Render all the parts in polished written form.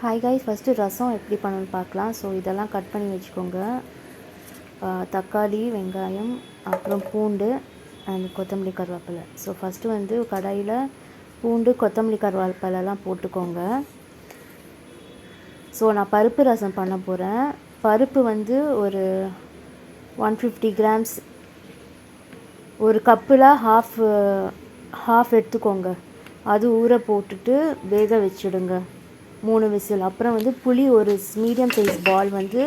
Hi guys, first ரசம் எப்படி பண்ணணும்னு பார்க்கலாம். ஸோ இதெல்லாம் கட் பண்ணி வச்சுக்கோங்க. தக்காளி, வெங்காயம், அப்புறம் பூண்டு அண்ட் கொத்தமல்லி கருவேப்பிலை. ஸோ ஃபஸ்ட்டு வந்து கடாயில் பூண்டு, கொத்தமல்லி கருவேப்பிலெலாம் போட்டுக்கோங்க. ஸோ நான் பருப்பு ரசம் பண்ண போகிறேன். பருப்பு வந்து ஒரு 150 கிராம்ஸ், ஒரு கப்பில் ஹாஃப் எடுத்துக்கோங்க. அது ஊற போட்டுட்டு வேக வச்சுடுங்க 3 விசில். அப்புறம் வந்து புளி ஒரு மீடியம் சைஸ் பால் வந்து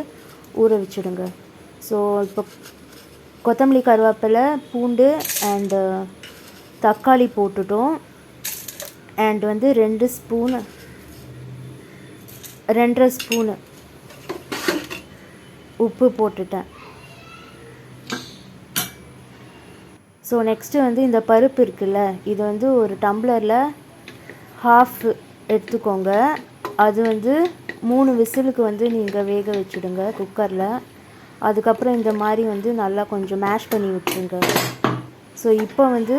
ஊற வச்சுடுங்க. ஸோ இப்போ கொத்தமல்லி கருவேப்பிலை, பூண்டு அண்டு தக்காளி போட்டுட்டோம். அண்ட் வந்து 2.5 ஸ்பூனு உப்பு போட்டுட்டேன். ஸோ நெக்ஸ்ட்டு வந்து இந்த பருப்பு இருக்குல்ல, இது வந்து ஒரு டம்ளரில் ஹாஃப் எடுத்துக்கோங்க. அது வந்து 3 விசிலுக்கு வந்து நீங்கள் வேக வச்சுடுங்க குக்கரில். அதுக்கப்புறம் இந்த மாதிரி வந்து நல்லா கொஞ்சம் மேஷ் பண்ணி விட்டுருங்க. ஸோ இப்போ வந்து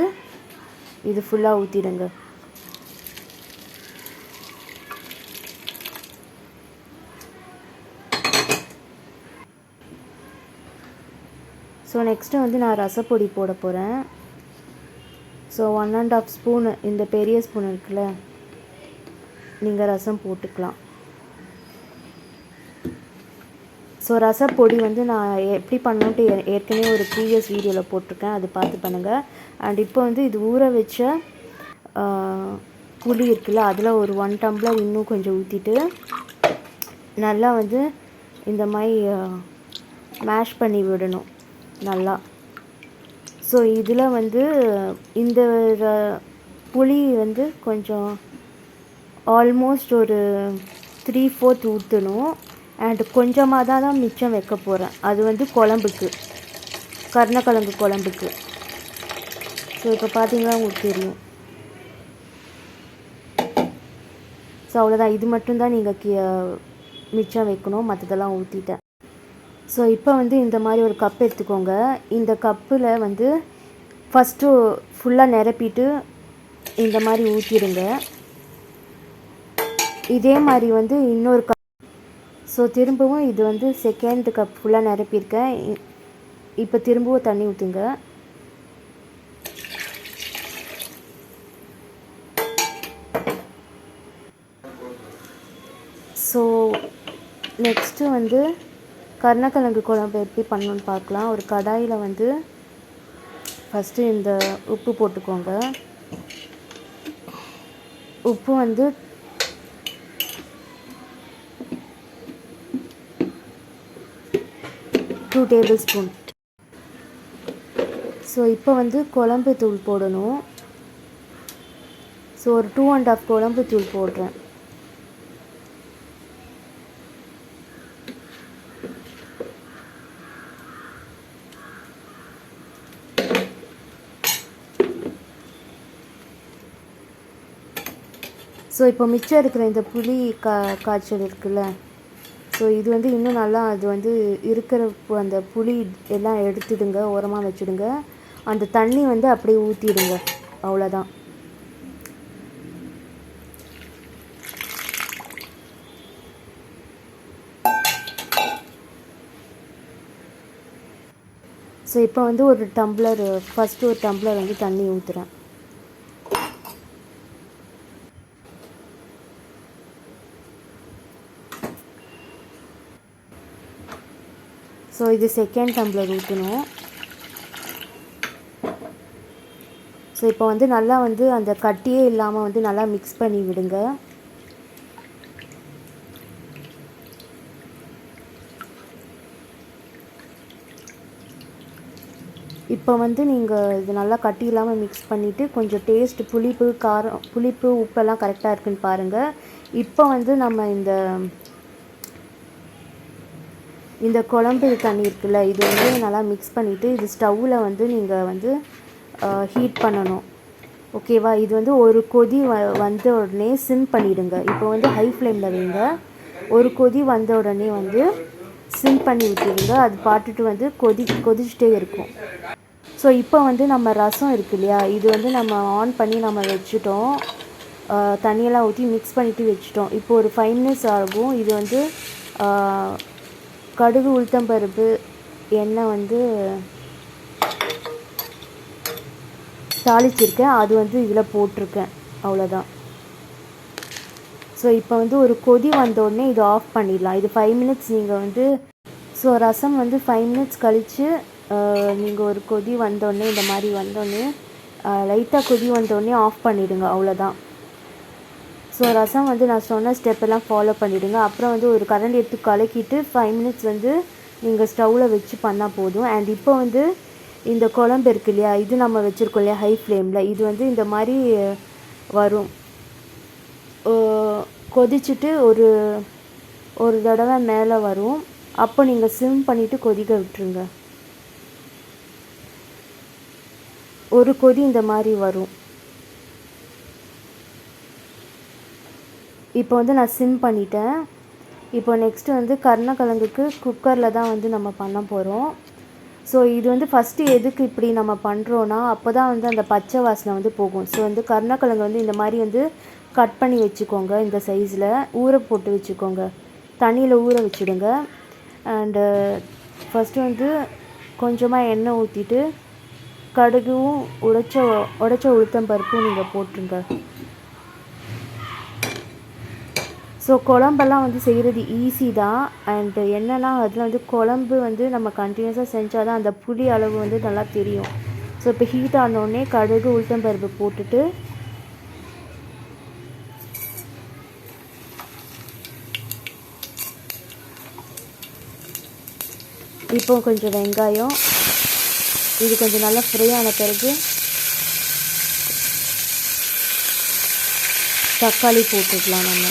இது ஃபுல்லாக ஊற்றிடுங்க. ஸோ நெக்ஸ்ட்டு வந்து நான் ரசப்பொடி போட போகிறேன். ஸோ 1.5 ஸ்பூனு, இந்த பெரிய ஸ்பூன் இருக்குல்ல, நீங்கள் ரசம் போட்டுக்கலாம். ஸோ ரசப்பொடி வந்து நான் எப்படி பண்ணணுன்ட்டு ஏற்கனவே ஒரு ப்ரீவியஸ் வீடியோவில் போட்டிருக்கேன், அது பார்த்து பண்ணுங்கள். அண்ட் இப்போ வந்து இது ஊற வச்ச புளி இருக்குல்ல, அதில் ஒரு 1 டம்ளர் இன்னும் கொஞ்சம் ஊற்றிட்டு நல்லா வந்து இந்த மாதிரி மேஷ் பண்ணி விடணும் நல்லா. ஸோ இதில் வந்து இந்த புளி வந்து கொஞ்சம் ஆல்மோஸ்ட் ஒரு 3/4 ஊற்றணும். அண்ட் கொஞ்சமாக தான் மிச்சம் வைக்க போகிறேன். அது வந்து குழம்புக்கு, கருணக்கிழங்கு குழம்புக்கு. ஸோ இப்போ பார்த்தீங்கன்னா உங்களுக்கு தெரியும். ஸோ அவ்வளோதான், இது மட்டும்தான் நீங்கள் மிச்சம் வைக்கணும், மற்றதெல்லாம் ஊற்றிட்டேன். ஸோ இப்போ வந்து இந்த மாதிரி ஒரு கப் எடுத்துக்கோங்க. இந்த கப்பில் வந்து ஃபஸ்ட்டு ஃபுல்லாக நிரப்பிட்டு இந்த மாதிரி ஊற்றிடுங்க. இதே மாதிரி வந்து இன்னொரு கப். ஸோ திரும்பவும் இது வந்து செகண்ட் கப் ஃபுல்லாக நிரப்பியிருக்கேன். இப்போ திரும்பவும் தண்ணி ஊற்றுங்க. ஸோ நெக்ஸ்ட்டு வந்து கருணக்கிழங்கு குழம்பு எப்படி பண்ணணுன்னு பார்க்கலாம். ஒரு கடாயில் வந்து ஃபஸ்ட்டு இந்த உப்பு போட்டுக்கோங்க. உப்பு வந்து 2 டேபிள் ஸ்பூன். ஸோ இப்போ வந்து குழம்பு தூள் போடணும். ஸோ ஒரு 2.5 குழம்பு தூள் போடுறேன். ஸோ இப்போ மிச்சம் இருக்கிற இந்த புளி காய்ச்சல் இருக்குல்ல, ஸோ இது வந்து இன்னும் நல்லா அது வந்து இருக்கிற அந்த புளி எல்லாம் எடுத்துடுங்க, ஓரமாக வச்சுடுங்க. அந்த தண்ணி வந்து அப்படியே ஊற்றிடுங்க, அவ்வளோதான். ஸோ இப்போ வந்து ஒரு டம்ளர், ஃபஸ்ட்டு ஒரு டம்ளர் வந்து தண்ணி ஊற்றுறேன். ஸோ இது செகண்ட் டம்ளர் ஊற்றணும். ஸோ இப்போ வந்து நல்லா வந்து அந்த கட்டியே இல்லாமல் வந்து நல்லா மிக்ஸ் பண்ணி விடுங்க. இப்போ வந்து நீங்கள் இது நல்லா கட்டி இல்லாமல் மிக்ஸ் பண்ணிவிட்டு கொஞ்சம் டேஸ்ட், புளிப்பு, காரம், புளிப்பு, உப்பெல்லாம் கரெக்டாக இருக்குன்னு பாருங்கள். இப்போ வந்து நம்ம இந்த குழம்பு தண்ணி இருக்குல்ல, இது வந்து நல்லா மிக்ஸ் பண்ணிவிட்டு இது ஸ்டவ்வில் வந்து நீங்கள் வந்து ஹீட் பண்ணணும், ஓகேவா. இது வந்து ஒரு கொதி வந்த உடனே சிம் பண்ணிவிடுங்க. இப்போ வந்து ஹை ஃப்ளேமில் வைங்க. ஒரு கொதி வந்த உடனே வந்து சிம் பண்ணி விட்டுடுங்க. அது பாட்டுட்டு வந்து கொதிச்சுட்டே இருக்கும். ஸோ இப்போ வந்து நம்ம ரசம் இருக்கு இல்லையா, இது வந்து நம்ம ஆன் பண்ணி நம்ம வச்சுட்டோம். தண்ணியெல்லாம் ஊற்றி மிக்ஸ் பண்ணிவிட்டு வச்சுட்டோம். இப்போ ஒரு 5 மினிட்ஸ் ஆகும். இது வந்து கடுகு, உளுத்தம்பருப்பு, எண்ணெய் வந்து தாளிச்சிருக்கேன், அது வந்து இதில் போட்டிருக்கேன். அவ்வளோதான். ஸோ இப்போ வந்து ஒரு கொதி வந்தோடனே இது ஆஃப் பண்ணிடலாம். இது 5 மினிட்ஸ் நீங்கள் வந்து ரசம் வந்து 5 மினிட்ஸ் கழித்து நீங்கள் ஒரு கொதி வந்தோடனே, இந்த மாதிரி வந்தோடனே லைட்டாக கொதி வந்தோடனே ஆஃப் பண்ணிவிடுங்க. அவ்வளோதான். ரசம் வந்து நான் சொன்ன ஸ்டெப்பெல்லாம் ஃபாலோ பண்ணிவிடுங்க. அப்புறம் வந்து ஒரு கரண்டி எடுத்து கலக்கிட்டு 5 மினிட்ஸ் வந்து நீங்கள் ஸ்டவ்வில் வச்சு பண்ணால் போதும். அண்ட் இப்போ வந்து இந்த குழம்பு இருக்கு இல்லையா, இது நம்ம வச்சுருக்கோம் இல்லையா ஹை ஃப்ளேமில், இது வந்து இந்த மாதிரி வரும். கொதிச்சுட்டு ஒரு தடவை மேலே வரும். அப்போ நீங்கள் சிம் பண்ணிவிட்டு கொதிக்க விட்டுருங்க. ஒரு கொதி இந்த மாதிரி வரும். இப்போ வந்து நான் சிம் பண்ணிட்டேன். இப்போ நெக்ஸ்ட்டு வந்து கருணக்கிழங்குக்கு குக்கரில் தான் வந்து நம்ம பண்ண போகிறோம். இது வந்து ஃபஸ்ட்டு எதுக்கு இப்படி நம்ம பண்ணுறோன்னா, அப்போ தான் வந்து அந்த பச்சை வாசனை வந்து போகும். வந்து கருணக்கிழங்கு வந்து இந்த மாதிரி வந்து கட் பண்ணி வச்சுக்கோங்க. இந்த சைஸில் ஊற போட்டு வச்சுக்கோங்க. தண்ணியில் ஊற வச்சுடுங்க. அண்டு ஃபஸ்ட்டு வந்து கொஞ்சமாக எண்ணெய் ஊற்றிட்டு கடுகும் உடைச்ச உளுத்தம்பருப்பும் நீங்கள் போட்டுருங்க. குழம்பெல்லாம் வந்து செய்கிறது ஈஸி தான். அண்டு என்னென்னா அதில் வந்து குழம்பு வந்து நம்ம கண்டினியூஸாக செஞ்சால் தான் அந்த புளி அளவு வந்து நல்லா தெரியும். இப்போ ஹீட் ஆனோடனே கடுகு, உளுத்தம்பருப்பு போட்டுட்டு இப்போ கொஞ்சம் வெங்காயம், இது கொஞ்சம் நல்லா ஃப்ரை ஆன பிறகு தக்காளி போட்டுக்கலாம் நம்ம.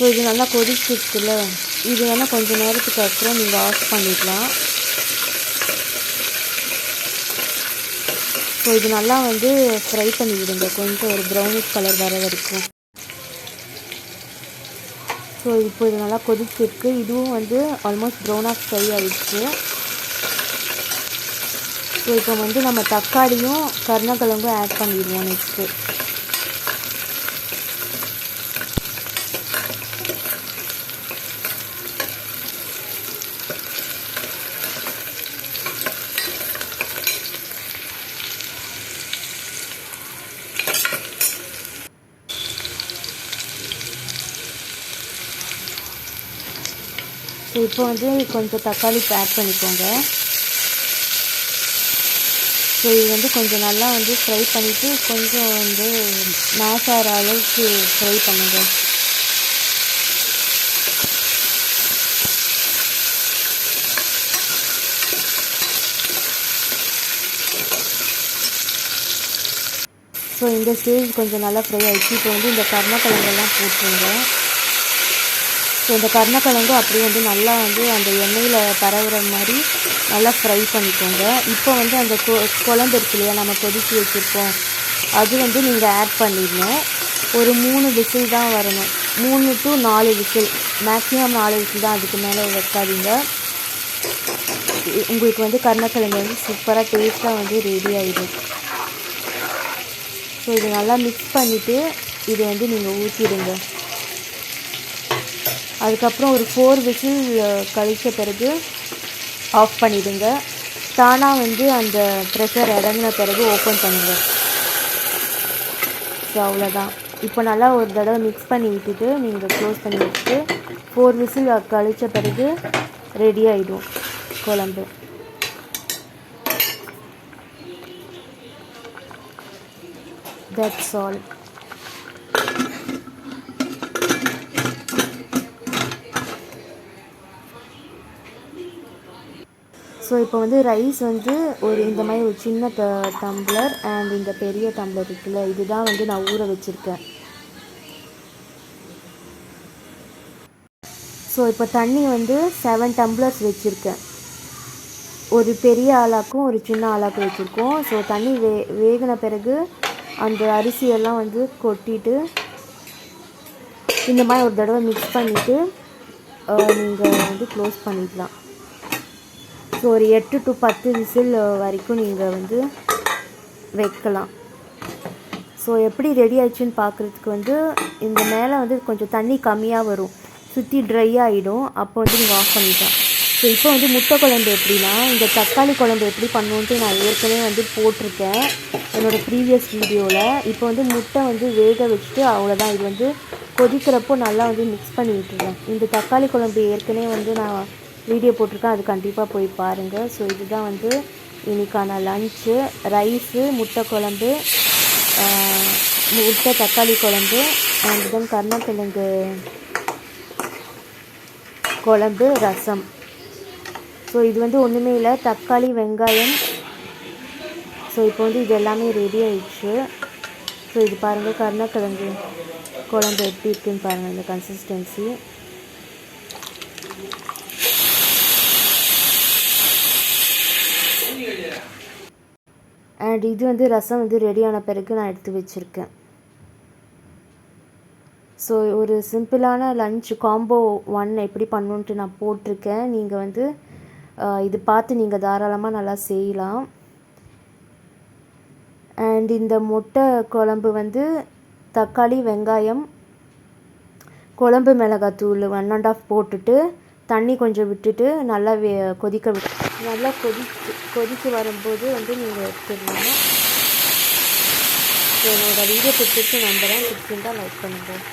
இது நல்லா கொதிச்சிருக்குல்ல, இது வேணால் கொஞ்சம் நேரத்துக்கு அப்புறம் நீங்கள் ஆஃப் பண்ணிக்கலாம். இது நல்லா வந்து ஃப்ரை பண்ணி விடுங்க, கொஞ்சம் ஒரு ப்ரௌனிஷ் கலர் வர வரைக்கும். இப்போ இது நல்லா கொதிச்சிருக்கு. இதுவும் வந்து ஆல்மோஸ்ட் ப்ரௌனாக ஃப்ரை ஆகிடுச்சு. இப்போ வந்து நம்ம தக்காளியும் கருணக்கிழங்கும் ஆட் பண்ணிடுவோம் நெக்ஸ்ட்டு. இப்போ வந்து கொஞ்சம் தக்காளி ஆட் பண்ணிக்கோங்க. இது வந்து கொஞ்சம் நல்லா வந்து ஃப்ரை பண்ணிவிட்டு கொஞ்சம் வந்து மேஷ் ஆகிற அளவுக்கு ஃப்ரை பண்ணுங்கள். இந்த ஸ்டேஜ் கொஞ்சம் நல்லா ஃப்ரை ஆகிடுச்சு. இப்போ வந்து இந்த கருணக்கிழங்கெல்லாம் போட்டுருங்க. இந்த கருணக்கிழங்கு அப்படியே வந்து நல்லா வந்து அந்த எண்ணெயில் பரவுற மாதிரி நல்லா ஃப்ரை பண்ணிக்கோங்க. இப்போ வந்து அந்த குழம்பு இருக்கு இல்லையா, நம்ம கொதிச்சு வச்சுருக்கோம், அது வந்து நீங்கள் ஆட் பண்ணிடணும். ஒரு 3 விசில் தான் வரணும். 3 to 4 விசில், மேக்ஸிமம் 4 விசில் தான், அதுக்கு மேலே வைக்காதீங்க. உங்களுக்கு வந்து கருணக்கிழங்கு வந்து சூப்பராக டேஸ்ட்டாக வந்து ரெடி ஆகிடும். இது நல்லா மிக்ஸ் பண்ணிவிட்டு இது வந்து நீங்கள் ஊற்றிடுங்க. அதுக்கப்புறம் ஒரு 4 விசில் கழித்த பிறகு ஆஃப் பண்ணிவிடுங்க. தானாக வந்து அந்த ப்ரெஷர் இறங்கின பிறகு ஓப்பன் பண்ணுங்கள். அவ்வளோதான். இப்போ நல்லா ஒரு தடவை மிக்ஸ் பண்ணி விட்டுட்டு நீங்கள் க்ளோஸ் பண்ணி வச்சுட்டு 4 விசில் கழித்த பிறகு ரெடி ஆகிடும் குழம்பு. That's all. இப்போ வந்து ரைஸ் வந்து ஒரு இந்த மாதிரி ஒரு சின்ன டம்ளர் அண்ட் இந்த பெரிய டம்ளர் இருக்குல்ல, இதுதான் வந்து நான் ஊற வச்சுருக்கேன். இப்போ தண்ணி வந்து 7 டம்ளர்ஸ் வச்சுருக்கேன். ஒரு பெரிய ஆளாக்கும் ஒரு சின்ன ஆளாக்கும் வச்சுருக்கோம். தண்ணி வேகின பிறகு அந்த அரிசியெல்லாம் வந்து கொட்டிட்டு இந்த மாதிரி ஒரு தடவை மிக்ஸ் பண்ணிவிட்டு நீங்கள் வந்து க்ளோஸ் பண்ணிக்கலாம். ஒரு 8 to 10 விசில் வரைக்கும் நீங்கள் வந்து வைக்கலாம். ஸோ எப்படி ரெடி ஆயிடுச்சுன்னு பார்க்குறதுக்கு வந்து இந்த மேலே வந்து கொஞ்சம் தண்ணி கம்மியாக வரும், சுற்றி ட்ரை ஆகிடும். அப்போ வந்து நீங்கள் ஆஃப் பண்ணிக்கலாம். ஸோ இப்போ வந்து முட்டை குழம்பு எப்படின்னா, இந்த தக்காளி குழம்பு எப்படி பண்ணணுன்ட்டு நான் ஏற்கனவே வந்து போட்டிருக்கேன் என்னோடய ப்ரீவியஸ் வீடியோவில். இப்போ வந்து முட்டை வந்து வேக வச்சுட்டு அவ்வளோதான். இது வந்து கொதிக்கிறப்போ நல்லா வந்து மிக்ஸ் பண்ணி விட்டுருவேன். இந்த தக்காளி குழம்பு ஏற்கனவே வந்து நான் வீடியோ போட்டிருக்கேன், அது கண்டிப்பாக போய் பாருங்கள். ஸோ இதுதான் வந்து இன்றைக்கான லன்ச்சு. ரைஸு, முட்டை குழம்பு, முட்டை தக்காளி குழம்பு, அண்ட் தென் கருணக்கிழங்கு குழம்பு, ரசம். ஸோ இது வந்து ஒன்றுமே இல்லை, தக்காளி, வெங்காயம். ஸோ இப்போ வந்து இது எல்லாமே ரெடி ஆயிடுச்சு. ஸோ இது பாருங்கள், கருணக்கிழங்கு குழம்பு எப்படி இருக்குன்னு பாருங்கள், இந்த கன்சிஸ்டன்சி. அண்ட் இது வந்து ரசம் வந்து ரெடியான பிறகு நான் எடுத்து வச்சுருக்கேன். ஸோ ஒரு சிம்பிளான லன்ச் காம்போ 1 எப்படி பண்ணணுன்ட்டு நான் போட்டிருக்கேன். நீங்கள் வந்து இது பார்த்து நீங்கள் தாராளமாக நல்லா செய்யலாம். அண்ட் இந்த முட்டை குழம்பு வந்து தக்காளி, வெங்காயம், குழம்பு மிளகாத்தூள் 1½ போட்டுட்டு தண்ணி கொஞ்சம் விட்டுட்டு நல்லா நல்லா கொதித்து வரும்போது வந்து நீங்கள் எடுத்துடலாம். ஸோ என்னோடய வீடியோ பிடிச்சிருக்கு நம்புகிறேன். பிடிச்சிருந்தால் லைக் பண்ணுங்கள்.